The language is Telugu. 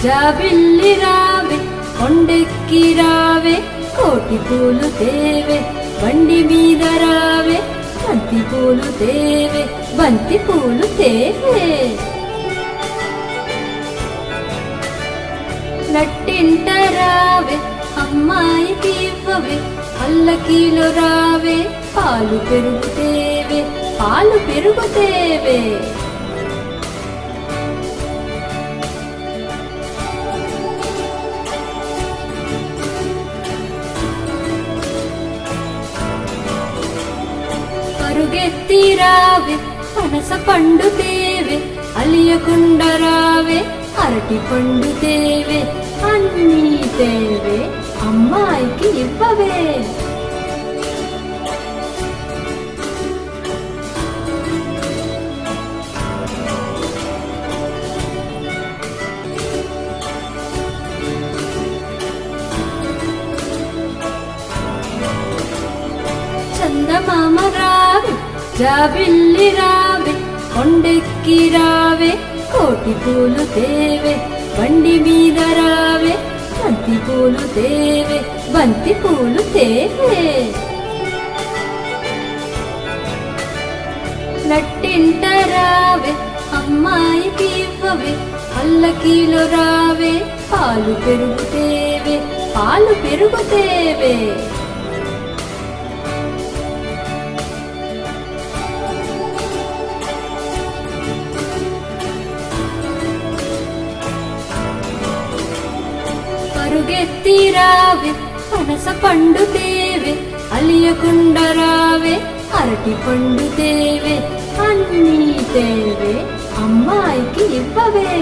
జాబిల్లి రావే కొండెక్కి రావే కోటి పూలు తేవే బండి మీద రావే బంతి పూలు తేవే బంతి పూలు తేవే నట్టింట రావే అమ్మాయికి ఇవ్వవే పల్లకీలో రావే పాలు పెరుగుతేవే పాలు పెరుగుతేవే పరుగెత్తి రావే పనస పండు తేవే అలియకుండ రావే అరటి పండు తేవే అన్నీ తేవే అమ్మాయికి ఇవ్వవే చందమామ రావే జాబిల్లి రావే కొండెక్కి రావే కోటి పూలు తేవే బండి మీద రావే బంతి పూలు తేవే బంతి పూలు తేవే నట్టింట రావే అమ్మాయికి ఇవ్వవే పల్లకీలో రావే పాలు పెరుగుతేవే పాలు పెరుగుతేవే పరుగెత్తి రావే పనస పండు తేవే అలియకుండ రావే అరటి పండు తేవే అన్నీ తేవే అమ్మాయికి ఇవ్వవే